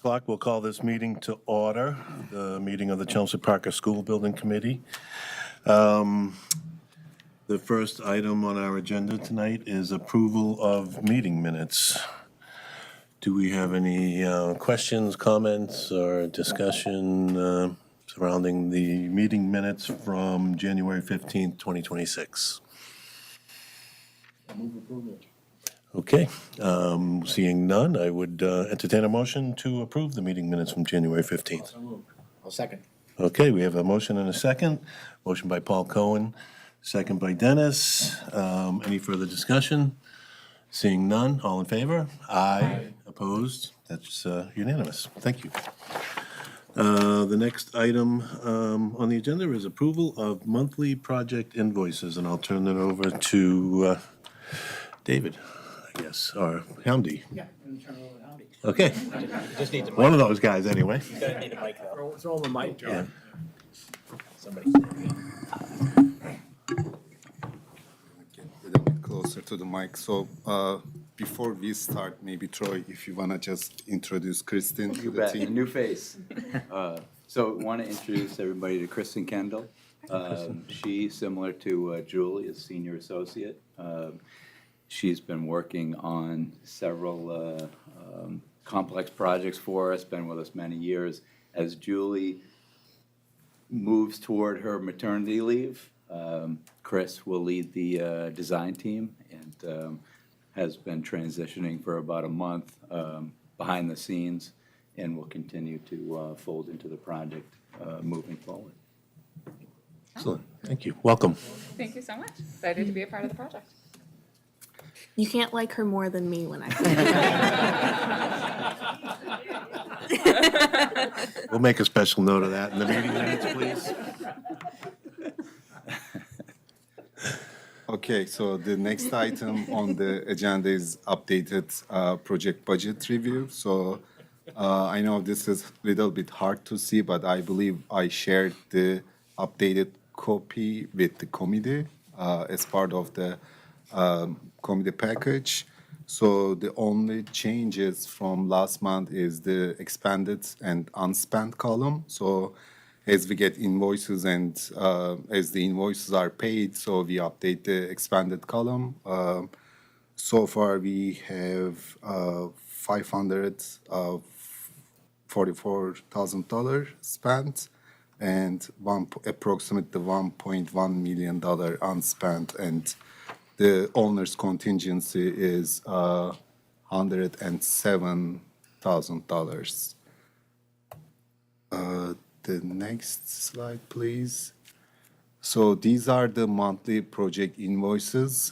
Clock will call this meeting to order, the meeting of the Chelmsford Parker School Building Committee. The first item on our agenda tonight is approval of meeting minutes. Do we have any questions, comments, or discussion surrounding the meeting minutes from January 15th, 2026? Move approval. Okay, seeing none, I would entertain a motion to approve the meeting minutes from January 15th. I'll second. Okay, we have a motion and a second. Motion by Paul Cohen, second by Dennis. Any further discussion? Seeing none, all in favor? Aye. Opposed? That's unanimous. Thank you. The next item on the agenda is approval of monthly project invoices, and I'll turn it over to David, I guess, or Hamdi. Yeah, I'm gonna turn it over to Howdy. Okay, Just need the one of those guys anyway. You gotta need a mic though. Throw him a mic, John. Somebody. Get a little bit closer to the mic. So before we start, maybe Troy, if you wanna just introduce Kristen to You the bet, a team. new face. So want to introduce everybody to Kristen Kendall. She's similar to Julie, a senior associate. She's been working on several complex projects for us, been with us many years. As Julie moves toward her maternity leave, Chris will lead the design team and has been transitioning for about a month behind the scenes and will continue to fold into the project moving forward. Excellent, thank you. Welcome. Thank you so much. Excited to be a part of the project. You can't like her more than me when I. We'll make a special note of that in the meeting minutes, please. Okay, so the next item on the agenda is updated project budget review. So I know this is a little bit hard to see, but I believe I shared the updated copy with the committee as part of the committee package. So the only changes from last month is the expanded and unspent column. So as we get invoices and as the invoices are paid, so we update the expanded column. So far we have $544,000 spent and approximately $1.1 million unspent, and the owner's contingency is $107,000. The next slide, please. So these are the monthly project invoices.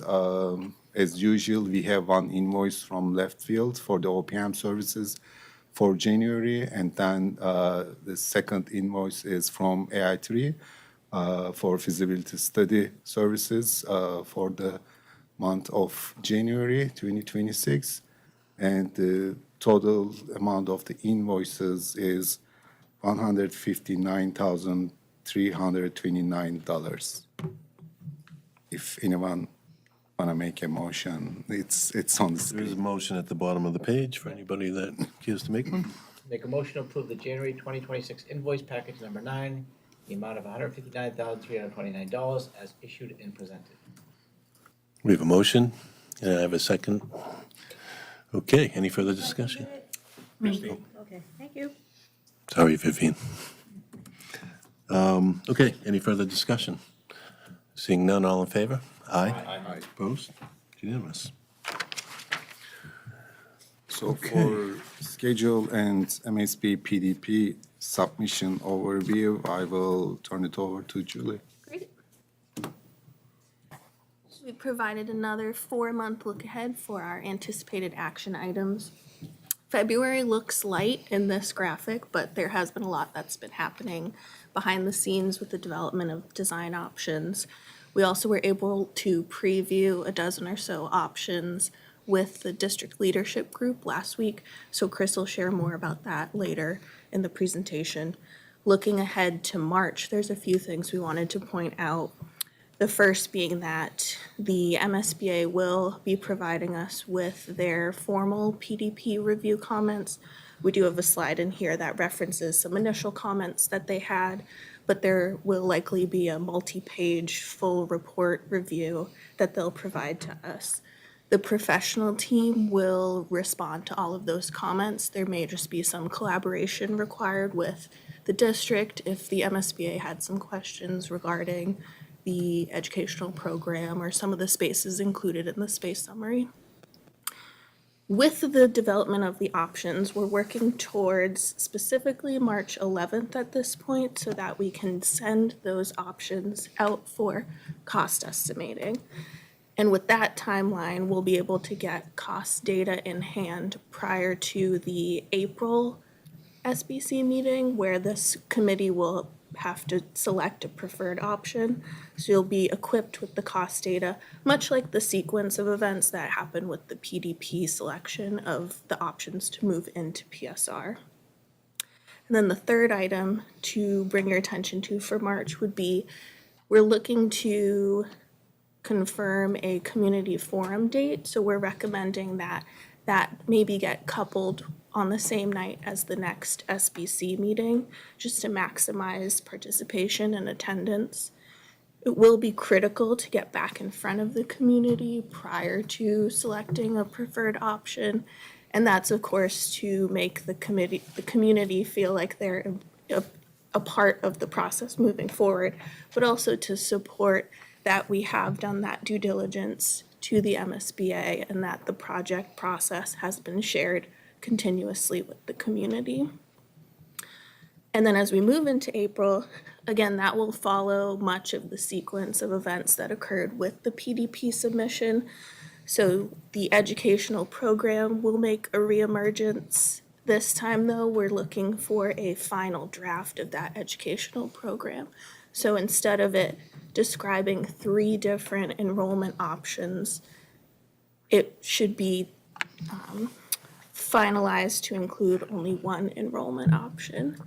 As usual, we have one invoice from left field for the OPM services for January, and then the second invoice is from AI3 for feasibility study services for the month of January 2026. And the total amount of the invoices is $159,329. If anyone want to make a motion, it's on the There is a screen. motion at the bottom of the page for anybody that cares to make one. Make a motion to approve the January 2026 invoice package number 9, the amount of $159,329 as issued and presented. We have a motion, and I have a second. Okay, any further discussion? Okay, thank you. Sorry, Vivian. Okay, any further discussion? Seeing none, all in favor? Aye. Aye. Opposed? Unanimous. So for schedule and MSP PDP submission overview, I will turn it over to Julie. Great. So we provided another 4-month look ahead for our anticipated action items. February looks light in this graphic, but there has been a lot that's been happening behind the scenes with the development of design options. We also were able to preview a dozen or so options with the district leadership group last week, so Chris will share more about that later in the presentation. Looking ahead to March, there's a few things we wanted to point out. The first being that the MSBA will be providing us with their formal PDP review comments We do have a slide in here that references some initial comments that they had, but there will likely be a multi-page full report review that they'll provide to us. The professional team will respond to all of those comments. There may just be some collaboration required with the district if the MSBA had some questions regarding the educational program or some of the spaces included in the space summary. With the development of the options, we're working towards specifically March 11th at this point so that we can send those options out for cost estimating. And with that timeline, we'll be able to get cost data in hand prior to the April SBC meeting where this committee will have to select a preferred option. So you'll be equipped with the cost data, much like the sequence of events that happen with the PDP selection of the options to move into PSR. And then the third item to bring your attention to for March would be we're looking to confirm a community forum date. So we're recommending that maybe get coupled on the same night as the next SBC meeting, just to maximize participation and attendance. It will be critical to get back in front of the community prior to selecting a preferred option. And that's, of course, to make the community feel like they're a part of the process moving forward, but also to support that we have done that due diligence to the MSBA and that the project process has been shared continuously with the community. And then as we move into April, again, that will follow much of the sequence of events that occurred with the PDP submission. So the educational program will make a reemergence. This time, though, we're looking for a final draft of that educational program. So instead of it describing 3 different enrollment options, it should be finalized to include only 1 enrollment option.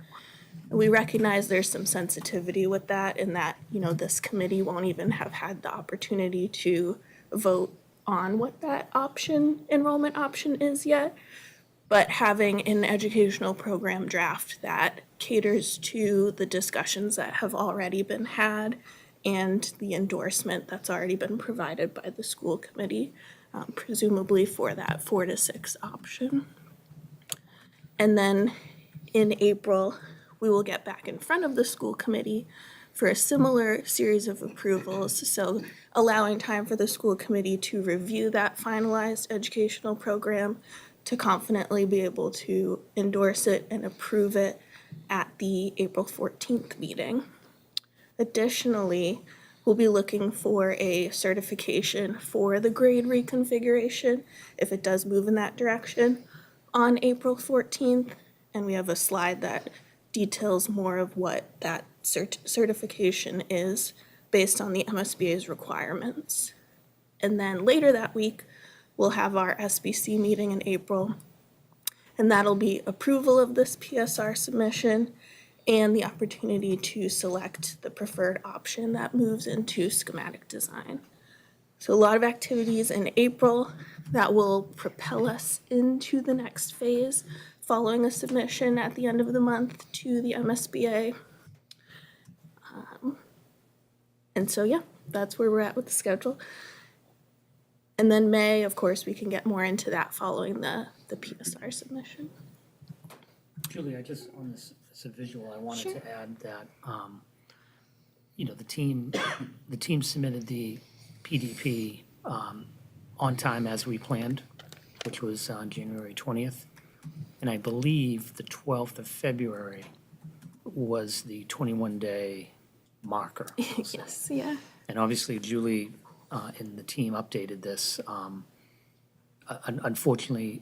We recognize there's some sensitivity with that in that, this committee won't even have had the opportunity to vote on what that enrollment option is yet. But having an educational program draft that caters to the discussions that have already been had and the endorsement that's already been provided by the school committee, presumably for that 4 to 6 option. And then in April, we will get back in front of the school committee for a similar series of approvals. So allowing time for the school committee to review that finalized educational program, to confidently be able to endorse it and approve it at the April 14th meeting. Additionally, we'll be looking for a certification for the grade reconfiguration, if it does move in that direction, on April 14th. And we have a slide that details more of what that certification is based on the MSBA's requirements. And then later that week, we'll have our SBC meeting in April, and that'll be approval of this PSR submission and the opportunity to select the preferred option that moves into schematic design. So a lot of activities in April that will propel us into the next phase following a submission at the end of the month to the MSBA. And so, yeah, that's where we're at with the schedule. And then May, of course, we can get more into that following the PSR submission. Julie, on this as a visual, I wanted to add that, the team submitted the PDP on time as we planned, which was on January 20th. And I believe the 12th of February was the 21-day marker. Yes, yeah. And obviously, Julie and the team updated this. Unfortunately,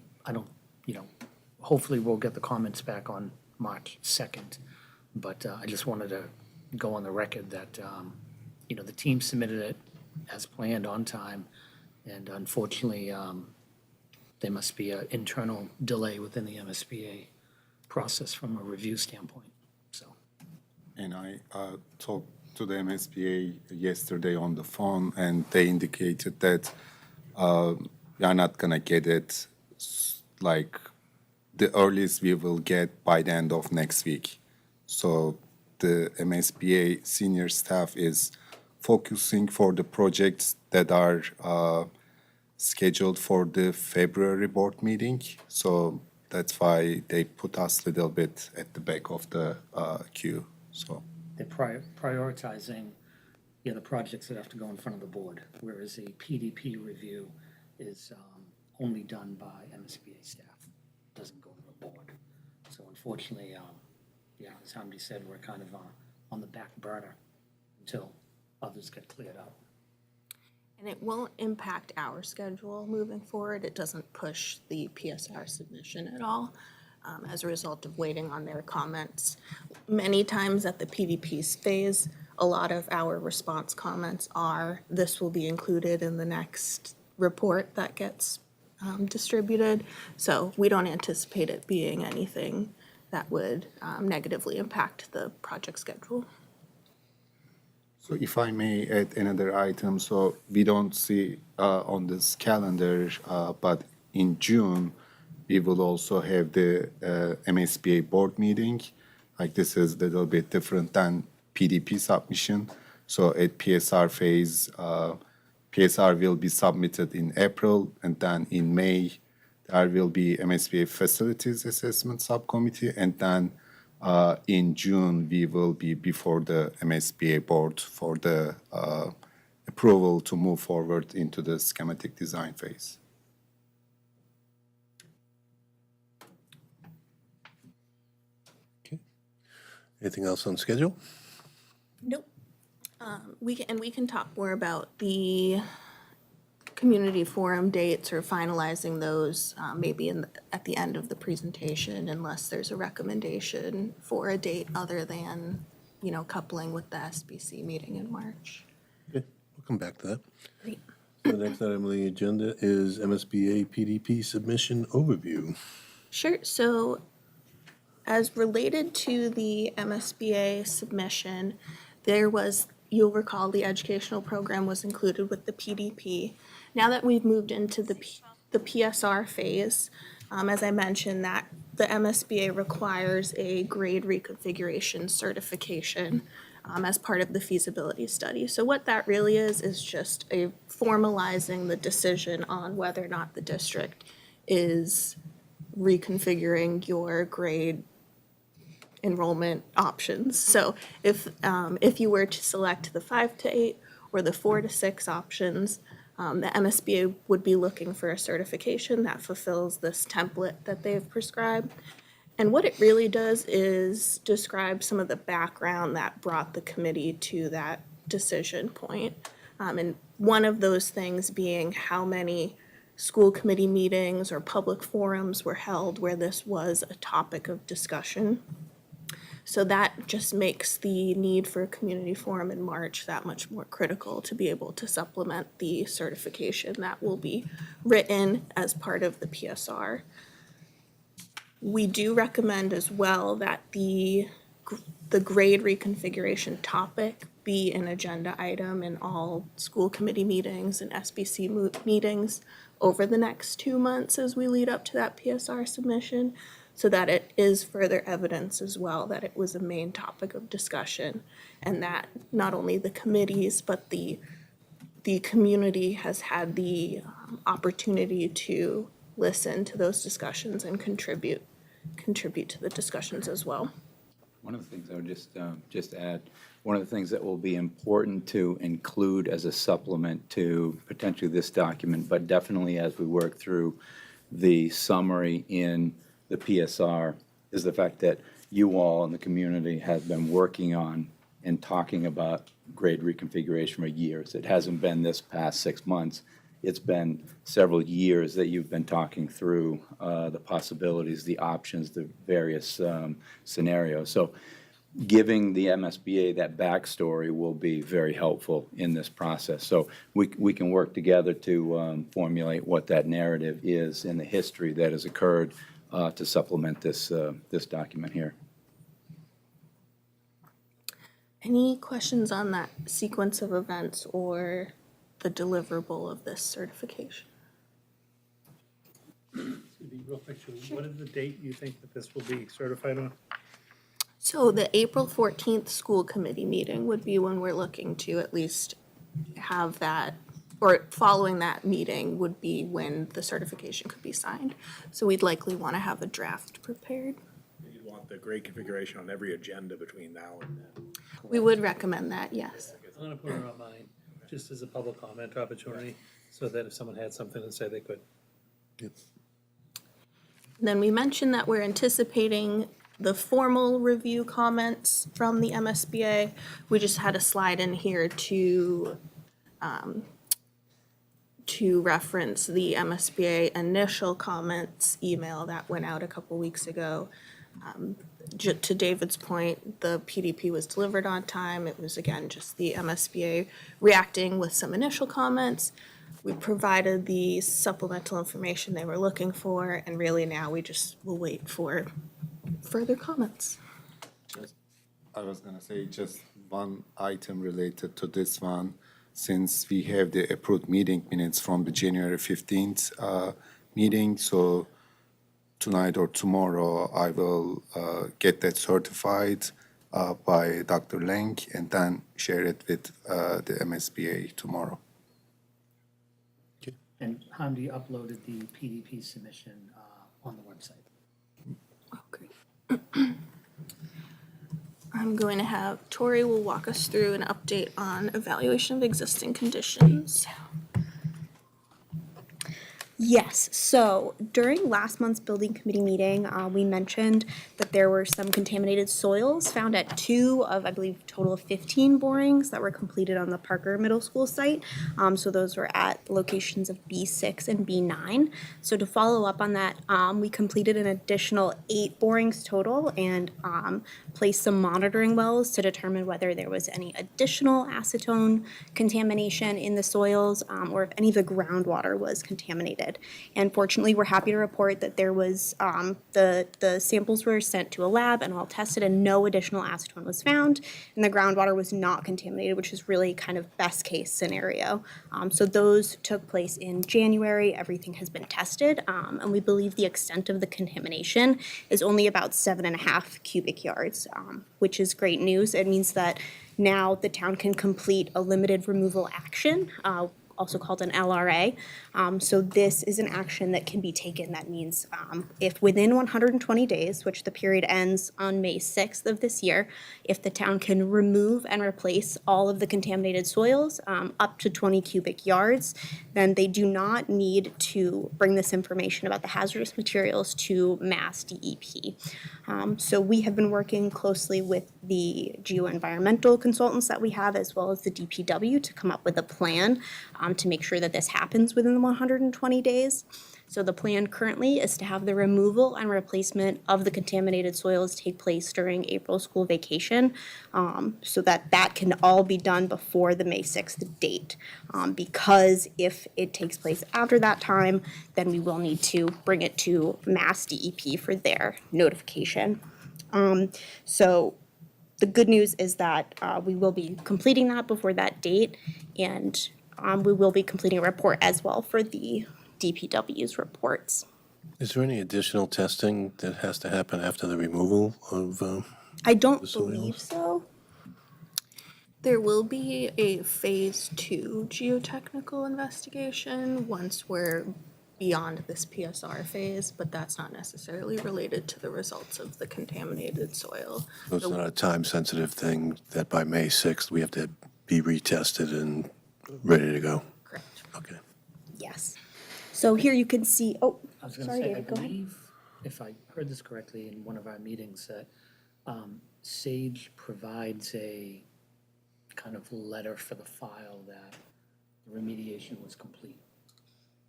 hopefully we'll get the comments back on March 2nd. But I just wanted to go on the record that, the team submitted it as planned on time. And unfortunately, there must be an internal delay within the MSBA process from a review standpoint, so. And I talked to the MSBA yesterday on the phone, and they indicated that we are not gonna get it like the earliest we will get by the end of next week. So the MSBA senior staff is focusing for the projects that are scheduled for the February board meeting. So that's why they put us a little bit at the back of the queue. So They're prioritizing, the projects that have to go in front of the board, whereas a PDP review is only done by MSBA staff, doesn't go to the board. So unfortunately, as Hamdi said, we're kind of on the back burner until others get cleared out. And it won't impact our schedule moving forward. It doesn't push the PSR submission at all as a result of waiting on their comments. Many times at the PDP phase, a lot of our response comments are, this will be included in the next report that gets distributed. So we don't anticipate it being anything that would negatively impact the project schedule. So if I may add another item, so we don't see on this calendar, but in June, we will also have the MSBA board meeting. Like this is a little bit different than PDP submission. So at PSR phase, PSR will be submitted in April, and then in May, there will be MSBA Facilities Assessment Subcommittee, and then in June, we will be before the MSBA board for the approval to move forward into the schematic design phase. Anything else on schedule? Nope. We can talk more about the community forum dates or finalizing those maybe at the end of the presentation, unless there's a recommendation for a date other than, coupling with the SBC meeting in March. Okay, we'll come back to that. Great. The next item on the agenda is MSBA PDP submission overview. Sure. So as related to the MSBA submission, you'll recall the educational program was included with the PDP. Now that we've moved into the PSR phase, as I mentioned, that the MSBA requires a grade reconfiguration certification as part of the feasibility study. So what that really is just a formalizing the decision on whether or not the district is reconfiguring your grade enrollment options. So if you were to select the 5 to 8 or the 4 to 6 options, the MSBA would be looking for a certification that fulfills this template that they've prescribed. And what it really does is describe some of the background that brought the committee to that decision point. And one of those things being how many school committee meetings or public forums were held where this was a topic of discussion. So that just makes the need for a community forum in March that much more critical to be able to supplement the certification that will be written as part of the PSR. We do recommend as well that the grade reconfiguration topic be an agenda item in all school committee meetings and SBC meetings over the next 2 months as we lead up to that PSR submission, so that it is further evidence as well that it was a main topic of discussion, and that not only the committees but the community has had the opportunity to listen to those discussions and contribute to the discussions as well. One of the things I would just add, one of the things that will be important to include as a supplement to potentially this document, but definitely as we work through the summary in the PSR, is the fact that you all in the community have been working on and talking about grade reconfiguration for years. It hasn't been this past 6 months. It's been several years that you've been talking through the possibilities, the options, the various scenarios. So giving the MSBA that backstory will be very helpful in this process. So we can work together to formulate what that narrative is in the history that has occurred to supplement this document here. Any questions on that sequence of events or the deliverable of this certification? real quick, Julie, what is the date you think that this will be certified on? So the April 14th school committee meeting would be when we're looking to at least have that, or following that meeting would be when the certification could be signed. So we'd likely want to have a draft prepared. You'd want the grade configuration on every agenda between now and then. We would recommend that, yes. I'm gonna put it on mine, just as a public comment opportunity, so that if someone had something to say, they could. Then we mentioned that we're anticipating the formal review comments from the MSBA. We just had a slide in here to reference the MSBA initial comments email that went out a couple weeks ago. To David's point, the PDP was delivered on time. It was, again, just the MSBA reacting with some initial comments. We provided the supplemental information they were looking for, and really now we just will wait for further comments. I was gonna say just one item related to this one, since we have the approved meeting minutes from the January 15th meeting, so tonight or tomorrow, I will get that certified by Dr. Lang and then share it with the MSBA tomorrow. And Hamdi uploaded the PDP submission on the website. Okay. I'm going to have, Tori will walk us through an update on evaluation of existing conditions. Yes, so during last month's building committee meeting, we mentioned that there were some contaminated soils found at 2 of, I believe, total of 15 borings that were completed on the Parker Middle School site. So those were at locations of B6 and B9. So to follow up on that, we completed an additional 8 borings total and placed some monitoring wells to determine whether there was any additional acetone contamination in the soils or if any of the groundwater was contaminated. And fortunately, we're happy to report that there was, the samples were sent to a lab and all tested and no additional acetone was found. And the groundwater was not contaminated, which is really kind of best case scenario. So those took place in January. Everything has been tested. And we believe the extent of the contamination is only about 7.5 cubic yards, which is great news. It means that now the town can complete a limited removal action, also called an LRA. So this is an action that can be taken. That means if within 120 days, which the period ends on May 6th of this year, if the town can remove and replace all of the contaminated soils up to 20 cubic yards, then they do not need to bring this information about the hazardous materials to Mass DEP. So we have been working closely with the geoenvironmental consultants that we have, as well as the DPW, to come up with a plan to make sure that this happens within the 120 days. So the plan currently is to have the removal and replacement of the contaminated soils take place during April school vacation, so that that can all be done before the May 6th date. Because if it takes place after that time, then we will need to bring it to Mass DEP for their notification. So the good news is that we will be completing that before that date, and we will be completing a report as well for the DPW's reports. Is there any additional testing that has to happen after the removal of? I don't The soils? believe so. There will be a phase 2 geotechnical investigation once we're beyond this PSR phase, but that's not necessarily related to the results of the contaminated soil. So it's not a time-sensitive thing that by May 6th, we have to be retested and ready to go? Correct. Okay. Yes. So here you can see, oh, I was going to sorry, say, I David, go ahead. believe, if I heard this correctly in one of our meetings, that Sage provides a kind of letter for the file that the remediation was complete.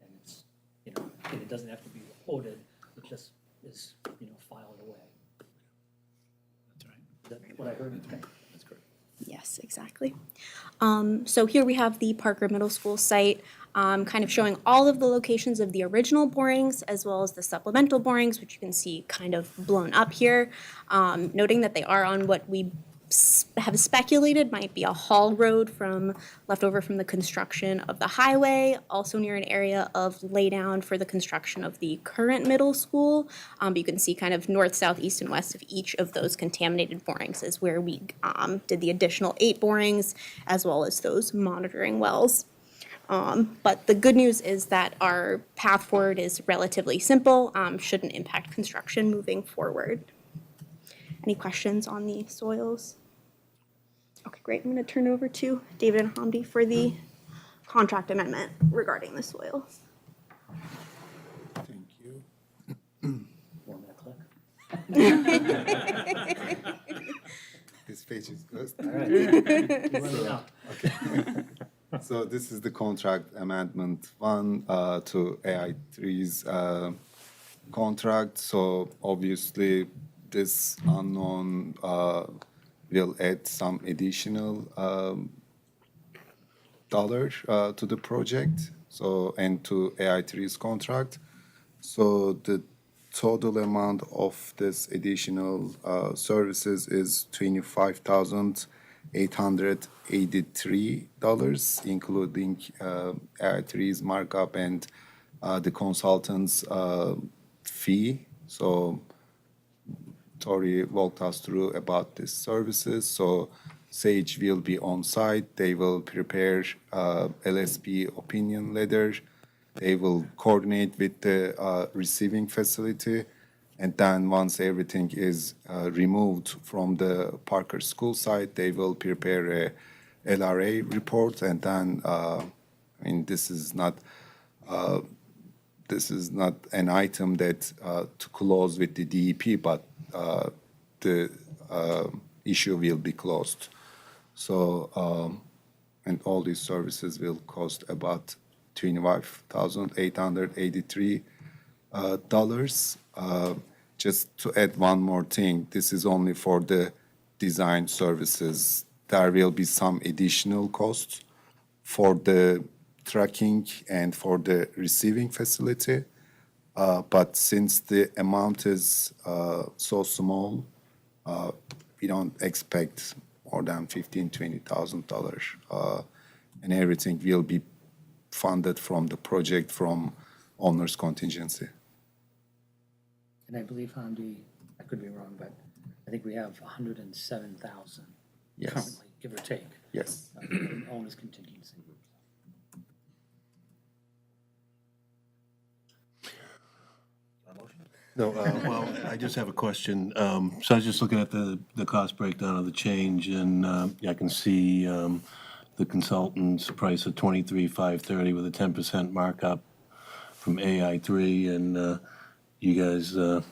And it's, and it doesn't have to be reported, it just is, filed away. That's right. Is that what I heard? Okay, that's correct. Yes, exactly. So here we have the Parker Middle School site, kind of showing all of the locations of the original borings as well as the supplemental borings, which you can see kind of blown up here, noting that they are on what we have speculated might be a haul road from left over from the construction of the highway, also near an area of laydown for the construction of the current middle school. But you can see kind of north, south, east, and west of each of those contaminated borings is where we did the additional 8 borings as well as those monitoring wells. But the good news is that our path forward is relatively simple, shouldn't impact construction moving forward. Any questions on the soils? Okay, great. I'm going to turn it over to David and Hamdi for the contract amendment regarding the soils. Thank you. Want me to click? This page is good. All right. You let me know. So this is the contract amendment 1 to AI3's contract. So obviously, this unknown will add some additional dollars to the project, so and to AI3's contract. So the total amount of this additional services is $25,883, including AI3's markup and the consultant's fee. So Tori walked us through about these services. So Sage will be on site. They will prepare LSP opinion letter. They will coordinate with the receiving facility. And then once everything is removed from the Parker School site, they will prepare a LRA report. And then, this is not an item that to close with the DEP, but the issue will be closed. So, and all these services will cost about $25,883. Just to add one more thing, this is only for the design services. There will be some additional costs for the tracking and for the receiving facility. But since the amount is so small, we don't expect more than $15,000-$20,000, and everything will be funded from the project from owner's contingency. And I believe, Hamdi, I could be wrong, but I think we have 107,000 Yes. currently, give or take, Yes. in owner's contingency. No, well, I just have a question. So I was just looking at the cost breakdown of the change, and I can see the consultant's price of $23,530 with a 10% markup from AI3, and you guys do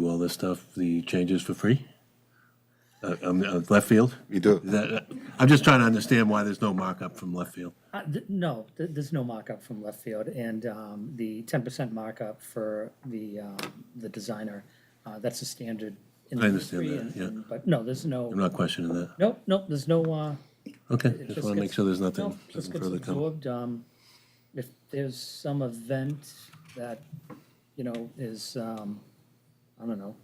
all this stuff, the changes for free? Left field? We do. I'm just trying to understand why there's no markup from left field. No, there's no markup from left field, and the 10% markup for the designer, that's a standard. In the I understand industry, that, yeah. But no, there's no, I'm not questioning that. nope, there's no. Okay, it just want to make sure there's nothing nope, just nothing gets further coming. absorbed. If there's some event that, is, I don't know,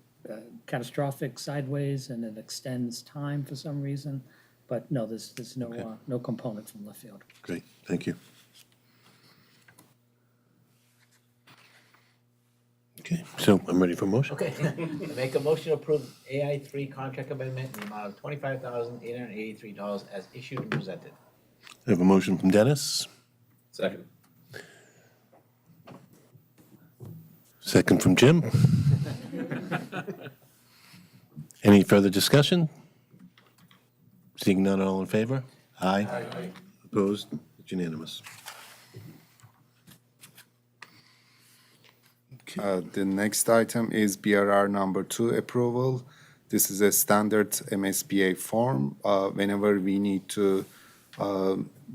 catastrophic sideways and it extends time for some reason, but no, there's no, no component from left field. Great, thank you. Okay, so I'm ready for motion. Okay, I make a motion to approve AI3 contract amendment in the amount of $25,883 as issued and presented. I have a motion from Dennis, Second. second from Jim. Any further discussion? Seeing none, all in favor? Aye. Opposed? It's unanimous. The next item is BRR number 2 approval. This is a standard MSBA form. Whenever we need to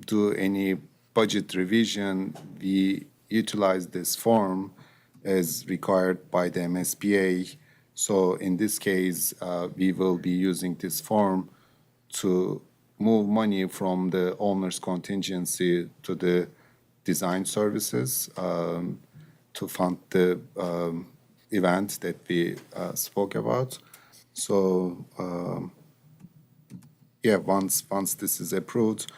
do any budget revision, we utilize this form as required by the MSBA. So in this case, we will be using this form to move money from the owner's contingency to the design services to fund the event that we spoke about. So yeah, once this is approved,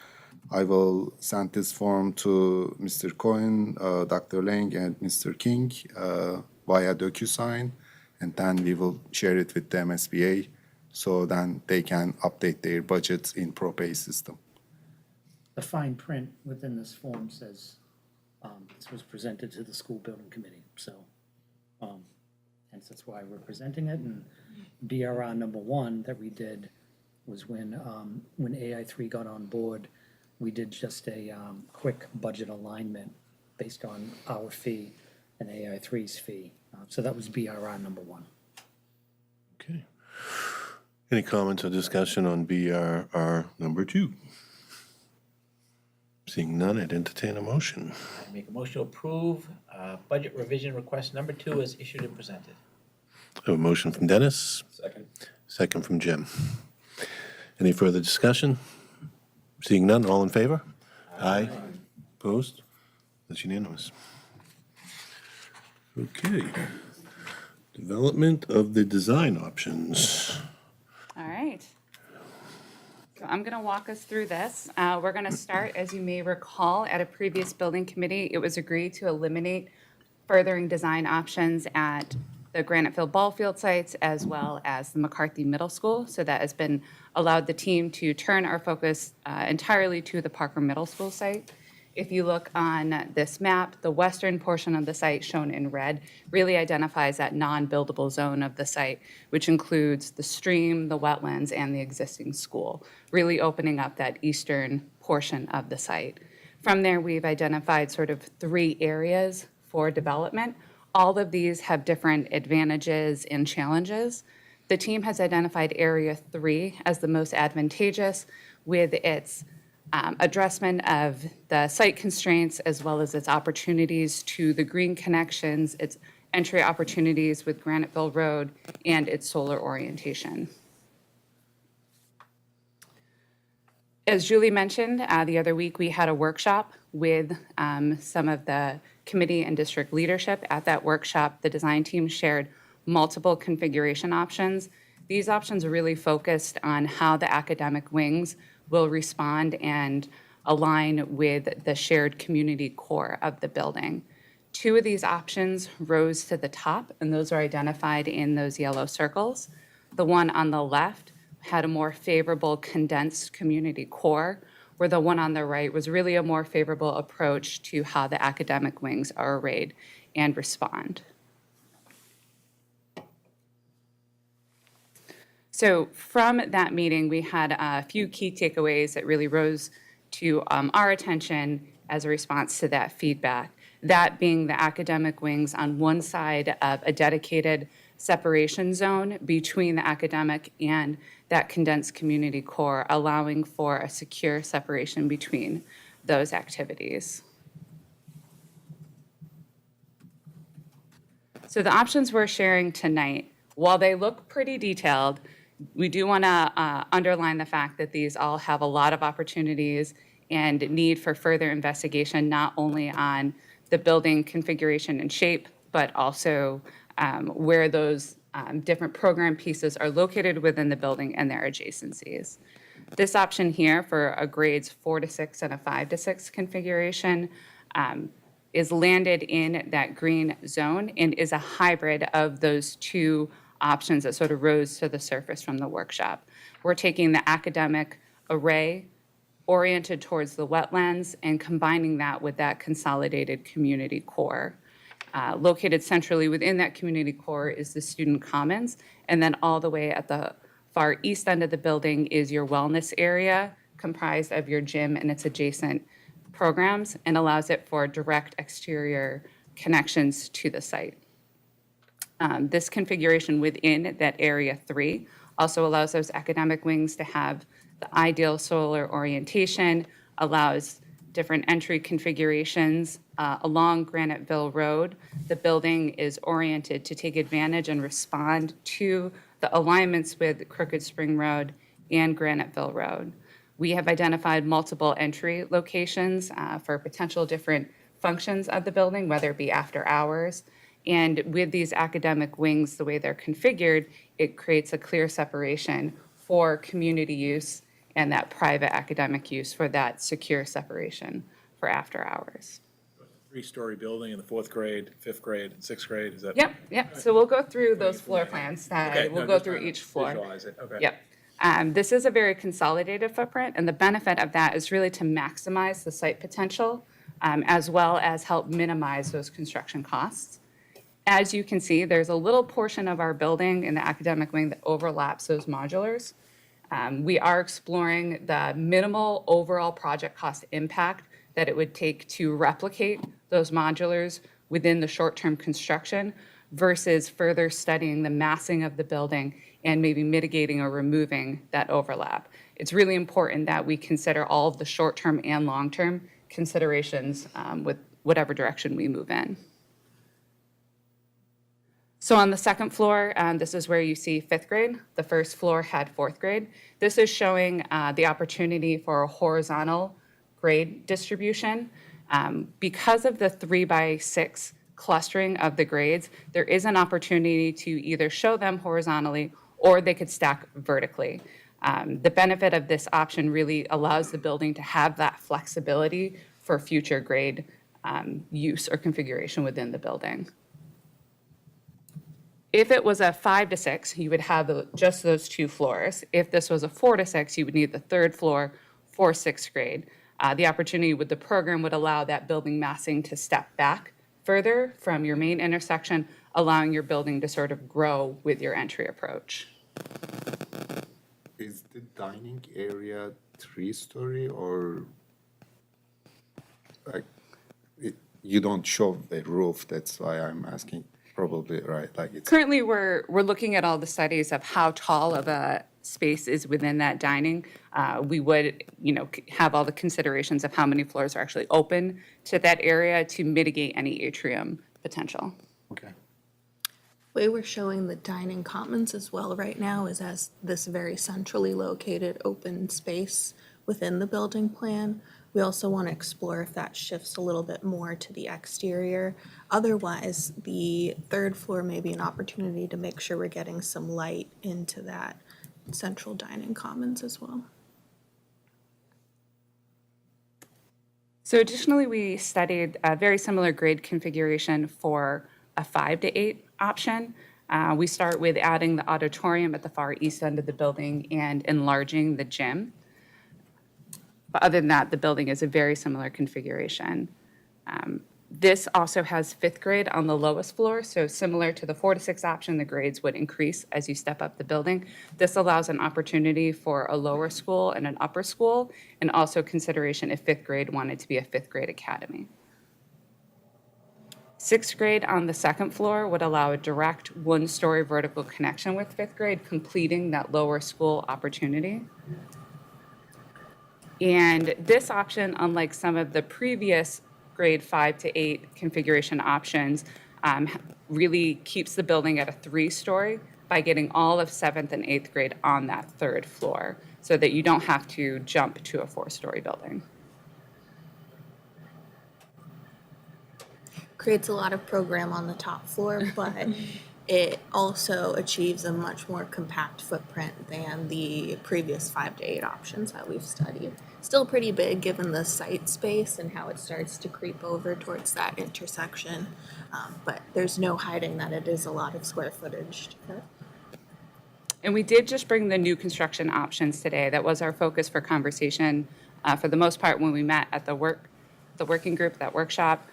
I will send this form to Mr. Cohen, Dr. Lang, and Mr. King via DocuSign, and then we will share it with the MSBA, so then they can update their budgets in ProPay system. The fine print within this form says, this was presented to the school building committee, so, hence that's why we're presenting it, and BRR number one that we did was when AI3 got on board, we did just a, quick budget alignment based on our fee and AI3's fee, so that was BRR number one. Okay. Any comments or discussion on BRR number 2? Seeing none, I'd entertain a motion. I make a motion to approve budget revision request number 2 as issued and presented. I have a motion from Dennis. Second. Second from Jim. Any further discussion? Seeing none, all in favor? Aye. Opposed? That's unanimous. Okay. Development of the design options. All right. So I'm going to walk us through this. We're going to start, as you may recall, at a previous building committee, it was agreed to eliminate furthering design options at the Graniteville ball field sites as well as the McCarthy Middle School. So that has been allowed the team to turn our focus entirely to the Parker Middle School site. If you look on this map, the western portion of the site shown in red really identifies that non-buildable zone of the site, which includes the stream, the wetlands, and the existing school, really opening up that eastern portion of the site. From there, we've identified sort of 3 areas for development. All of these have different advantages and challenges. The team has identified Area 3 as the most advantageous with its addressment of the site constraints as well as its opportunities to the green connections, its entry opportunities with Graniteville Road, and its solar orientation. As Julie mentioned, the other week we had a workshop with some of the committee and district leadership. At that workshop, the design team shared multiple configuration options. These options are really focused on how the academic wings will respond and align with the shared community core of the building. 2 of these options rose to the top, and those are identified in those yellow circles. The one on the left had a more favorable condensed community core, where the one on the right was really a more favorable approach to how the academic wings are arrayed and respond. So from that meeting, we had a few key takeaways that really rose to our attention as a response to that feedback. That being the academic wings on one side of a dedicated separation zone between the academic and that condensed community core, allowing for a secure separation between those activities. So the options we're sharing tonight, while they look pretty detailed, we do want to underline the fact that these all have a lot of opportunities and need for further investigation, not only on the building configuration and shape, but also where those different program pieces are located within the building and their adjacencies. This option here for a grades 4 to 6 and a 5 to 6 configuration is landed in that green zone and is a hybrid of those 2 options that sort of rose to the surface from the workshop. We're taking the academic array oriented towards the wetlands and combining that with that consolidated community core. Located centrally within that community core is the student commons, and then all the way at the far east end of the building is your wellness area, comprised of your gym and its adjacent programs, and allows it for direct exterior connections to the site. This configuration within that Area 3 also allows those academic wings to have the ideal solar orientation, allows different entry configurations along Graniteville Road. The building is oriented to take advantage and respond to the alignments with Crooked Spring Road and Graniteville Road. We have identified multiple entry locations for potential different functions of the building, whether it be after hours. And with these academic wings, the way they're configured, it creates a clear separation for community use and that private academic use for that secure separation for after hours. Three-story building in the fourth grade, fifth grade, and sixth grade, is that? Yep. So we'll go through those floor plans. Okay, We'll no, go just through trying to each floor. Visualize it, okay. Yep. This is a very consolidated footprint, and the benefit of that is really to maximize the site potential, as well as help minimize those construction costs. As you can see, there's a little portion of our building in the academic wing that overlaps those modulars. We are exploring the minimal overall project cost impact that it would take to replicate those modulars within the short-term construction versus further studying the massing of the building and maybe mitigating or removing that overlap. It's really important that we consider all of the short-term and long-term considerations with whatever direction we move in. So on the second floor, this is where you see fifth grade. The first floor had fourth grade. This is showing the opportunity for a horizontal grade distribution. Because of the 3x6 clustering of the grades, there is an opportunity to either show them horizontally or they could stack vertically. The benefit of this option really allows the building to have that flexibility for future grade use or configuration within the building. If it was a 5 to 6, you would have just those two floors. If this was a 4 to 6, you would need the third floor for sixth grade. The opportunity with the program would allow that building massing to step back further from your main intersection, allowing your building to sort of grow with your entry approach. Is the dining area 3-story or like you don't show the roof? That's why I'm asking. Probably right. Like it's Currently, we're looking at all the studies of how tall of a space is within that dining. We would, have all the considerations of how many floors are actually open to that area to mitigate any atrium potential. okay. Way we're showing the dining commons as well right now is as this very centrally located open space within the building plan. We also want to explore if that shifts a little bit more to the exterior. Otherwise, the third floor may be an opportunity to make sure we're getting some light into that central dining commons as well. So additionally, we studied a very similar grade configuration for a 5 to 8 option. We start with adding the auditorium at the far east end of the building and enlarging the gym. But other than that, the building is a very similar configuration. This also has fifth grade on the lowest floor, so similar to the 4 to 6 option, the grades would increase as you step up the building. This allows an opportunity for a lower school and an upper school, and also consideration if fifth grade wanted to be a fifth grade academy. Sixth grade on the second floor would allow a direct one-story vertical connection with fifth grade, completing that lower school opportunity. And this option, unlike some of the previous grade 5 to 8 configuration options, really keeps the building at a 3-story by getting all of 7th and 8th grade on that third floor so that you don't have to jump to a 4-story building. Creates a lot of program on the top floor, but it also achieves a much more compact footprint than the previous 5 to 8 options that we've studied. Still pretty big given the site space and how it starts to creep over towards that intersection, but there's no hiding that it is a lot of square footage to fit. And we did just bring the new construction options today. That was our focus for conversation for the most part when we met at the working group, that workshop.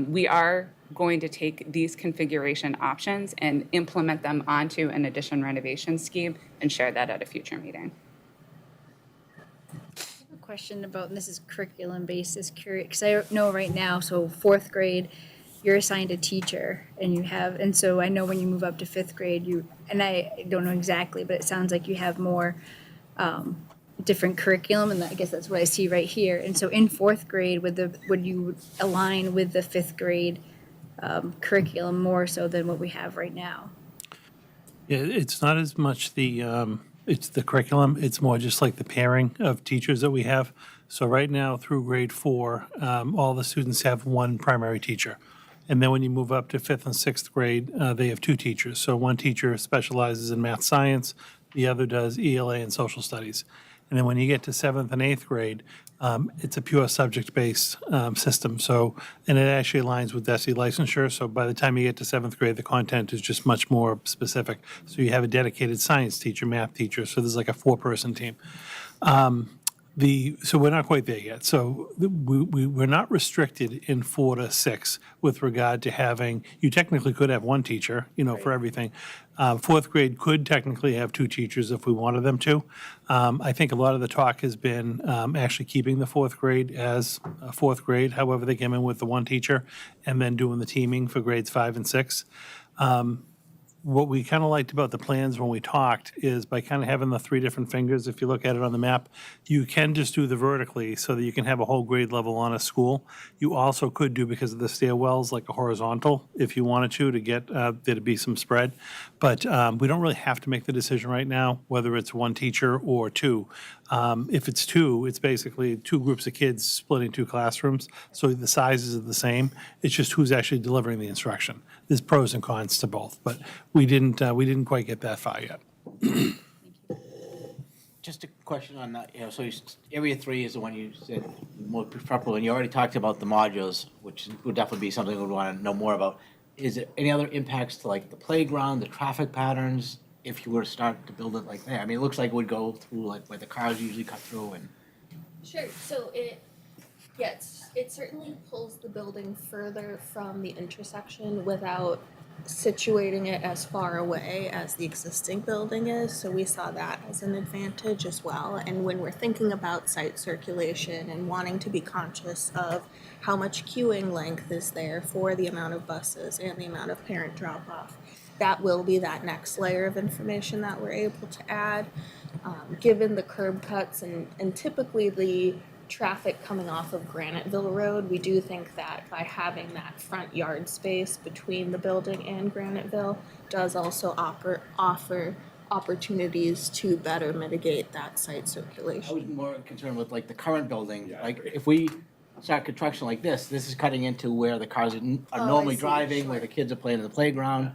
We are going to take these configuration options and implement them onto an addition renovation scheme and share that at a future meeting. Question about, and this is curriculum based, is curious because I know right now, so 4th grade you're assigned a teacher and so I know when you move up to 5th grade and I don't know exactly, but it sounds like you have more different curriculum, and I guess that's what I see right here. And so in 4th grade would you align with the 5th grade curriculum more so than what we have right now? Yeah, it's not as much it's the curriculum, it's more just like the pairing of teachers that we have. So right now through grade 4, all the students have one primary teacher. And then when you move up to 5th and 6th grade, they have 2 teachers. So one teacher specializes in math science, the other does ELA and social studies. And then when you get to 7th and 8th grade, it's a pure subject-based system. So, and it actually aligns with DESE licensure. So by the time you get to 7th grade, the content is just much more specific. So you have a dedicated science teacher, math teacher. So there's like a 4-person team. So we're not quite there yet. So we're not restricted in 4 to 6 with regard to having, you technically could have 1 teacher, for everything. 4th grade could technically have 2 teachers if we wanted them to. I think a lot of the talk has been actually keeping the 4th grade as a 4th grade, however they came in with the 1 teacher, and then doing the teaming for grades 5 and 6. What we kind of liked about the plans when we talked is by kind of having the 3 different fingers, if you look at it on the map, you can just do the vertically so that you can have a whole grade level on a school. You also could do, because of the stairwells, like a horizontal if you wanted to get there to be some spread. But we don't really have to make the decision right now whether it's 1 teacher or 2. If it's 2, it's basically 2 groups of kids splitting 2 classrooms, so the sizes are the same. It's just who's actually delivering the instruction. There's pros and cons to both, but we didn't quite get that far yet. Just a question on that, so area 3 is the one you said more preferable, and you already talked about the modules, which would definitely be something we'd want to know more about. Is there any other impacts to like the playground, the traffic patterns, if you were to start to build it like that? I mean, it looks like it would go through like where the cars usually cut through and. Sure, so it certainly pulls the building further from the intersection without situating it as far away as the existing building is, so we saw that as an advantage as well. And when we're thinking about site circulation and wanting to be conscious of how much queuing length is there for the amount of buses and the amount of parent drop-off, that will be that next layer of information that we're able to add. Given the curb cuts and typically the traffic coming off of Graniteville Road, we do think that by having that front yard space between the building and Graniteville does also offer opportunities to better mitigate that site I was circulation. more concerned with like the current building, like if we start construction like this is cutting into where the cars are I normally see, driving, where the kids are playing in the playground.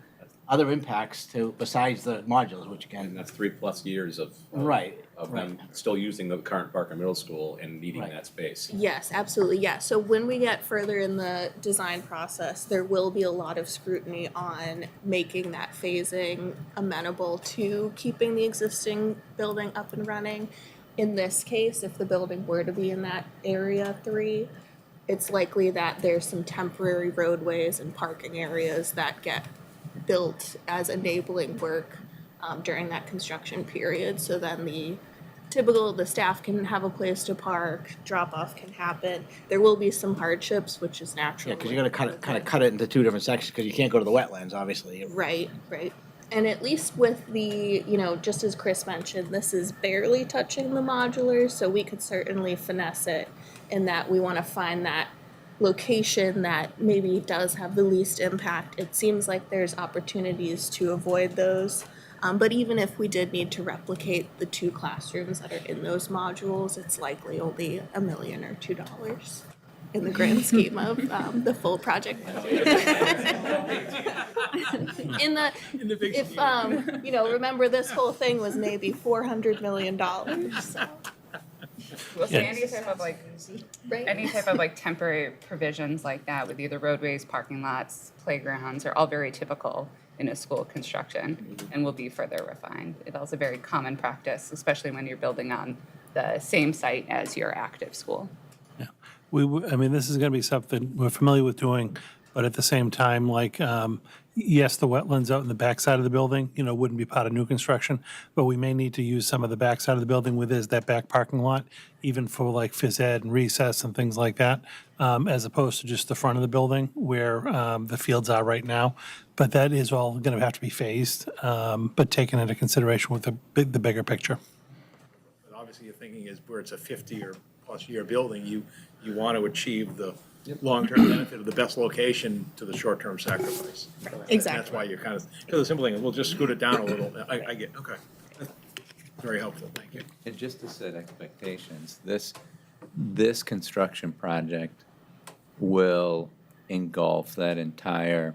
Other impacts to, besides the modules, which And again, that's 3+ years of right, them still using the current Parker Middle School and needing Right. that space. Yes, absolutely, yeah. So when we get further in the design process, there will be a lot of scrutiny on making that phasing amenable to keeping the existing building up and running. In this case, if the building were to be in that area 3, it's likely that there's some temporary roadways and parking areas that get built as enabling work during that construction period. So then the staff can have a place to park, drop off can happen. There will be some hardships, which is natural. yeah, because you're gonna cut it into 2 different sections, because you can't go to the wetlands, obviously. Right. And at least with the, just as Chris mentioned, this is barely touching the modulars, so we could certainly finesse it in that we want to find that location that maybe does have the least impact. It seems like there's opportunities to avoid those. But even if we did need to replicate the 2 classrooms that are in those modules, it's likely only $1 million or $2 in the grand scheme of the full project budget. Remember this whole thing was maybe $400 million. So. We'll see any type of temporary provisions like that with either roadways, parking lots, playgrounds are all very typical in a school construction and will be further refined. It's also very common practice, especially when you're building on the same site as your active school. Yeah, this is going to be something we're familiar with doing, but at the same time, yes, the wetlands out in the backside of the building, wouldn't be part of new construction, but we may need to use some of the backside of the building where there's that back parking lot, even for like phys ed and recess and things like that, as opposed to just the front of the building where the fields are right now. But that is all going to have to be phased, but taken into consideration with the bigger picture. But obviously, your thinking is where it's a 50 or plus year building, you want to achieve the long-term benefit of the best location to the short-term sacrifice. Exactly. That's why you're because the simple thing is, we'll just scoot it down a little. I get, okay. That's very helpful, thank you. And just to set expectations, this construction project will engulf that entire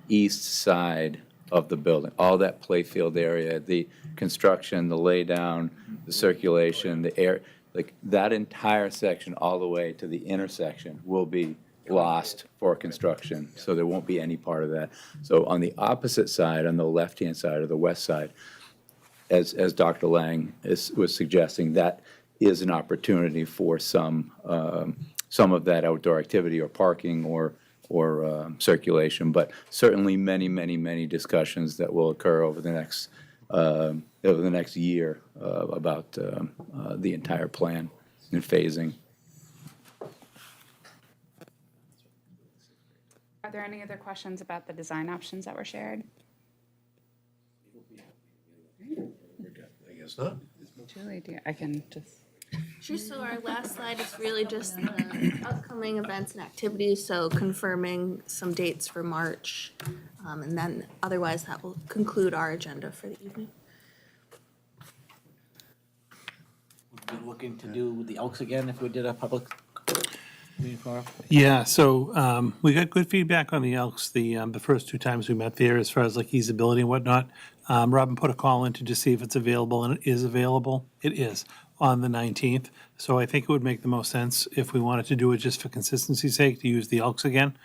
east side of the building. All that playfield area, the construction, the laydown, the circulation, the air, like that entire section all the way to the intersection will be lost for construction, so there won't be any part of that. So on the opposite side, on the left-hand side or the west side, as Dr. Lang was suggesting, that is an opportunity for some of that outdoor activity or parking or circulation, but certainly many discussions that will occur over the next year about the entire plan and phasing. Are there any other questions about the design options that were shared? I guess not. Julie, I can just. Just so our last slide is really just the upcoming events and activities, so confirming some dates for March. And then otherwise that will conclude our agenda for the evening. We're looking to do the Elks again if we did a public meeting forum. Yeah, so we got good feedback on the Elks the first 2 times we met there as far as like usability and whatnot. Robin put a call in to just see if it's available, and it is available. It is on the 19th. So I think it would make the most sense if we wanted to do it just for consistency's sake to use the Elks again.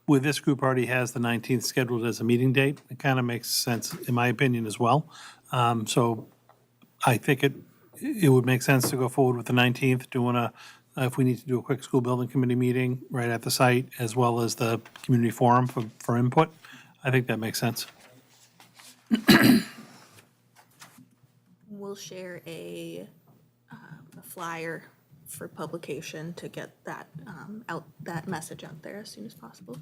With this group already has the 19th scheduled as a meeting date, it kind of makes sense, in my opinion, as well. So I think it would make sense to go forward with the 19th, doing if we need to do a quick school building committee meeting right at the site, as well as the community forum for input. I think that makes sense. We'll share a flyer for publication to get that that message out there as soon as possible.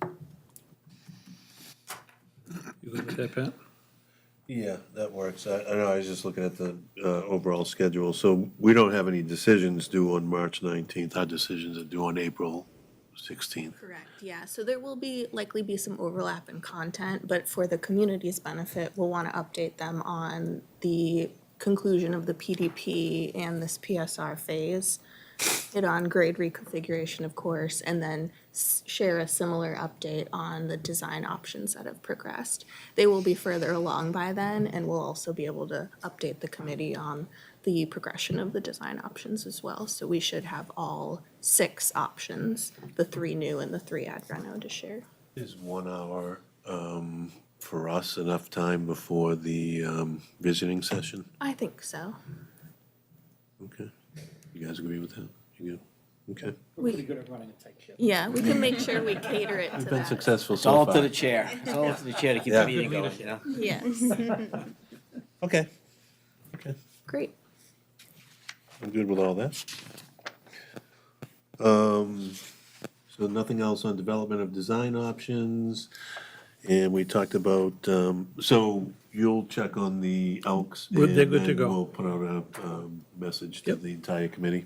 You good with that, Pat? Yeah, that works. I know, I was just looking at the overall schedule. So we don't have any decisions due on March 19th. Our decisions are due on April 16th. Correct, yeah. So there will likely be some overlap in content, but for the community's benefit, we'll want to update them on the conclusion of the PDP and this PSR phase, hit on grade reconfiguration, of course, and then share a similar update on the design options that have progressed. They will be further along by then, and we'll also be able to update the committee on the progression of the design options as well. So we should have all 6 options, the 3 new and the 3 ad reno to share. Is 1 hour for us enough time before the visiting session? I think so. Okay. You guys agree with that? You good? Okay. We're pretty good at running a tight ship. Yeah, we can make sure we cater it to We've been that. successful It's so all far. up to the chair. It's all up to the chair to keep Yeah. the meeting going, you know? Yes, Okay. Okay. great. I'm good with all that. So nothing else on development of design options. And we talked about, so you'll check on the Elks. They're good to and then go. we'll put out a message to the entire committee.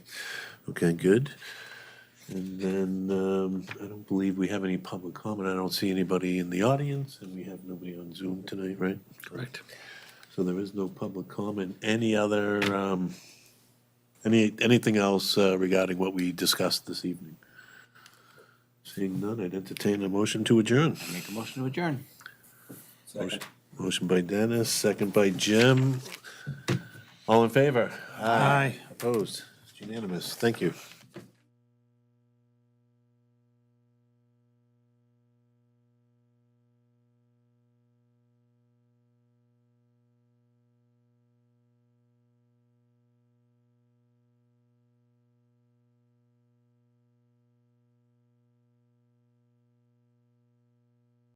Okay, good. And then, I don't believe we have any public comment. I don't see anybody in the audience, and we have nobody on Zoom tonight, right? Correct. So there is no public comment. Any other, anything else regarding what we discussed this evening? Seeing none, I'd entertain a motion to adjourn. Make a motion to adjourn. Motion by Dennis, second by Jim. All in favor? Aye. Opposed? It's unanimous. Thank you.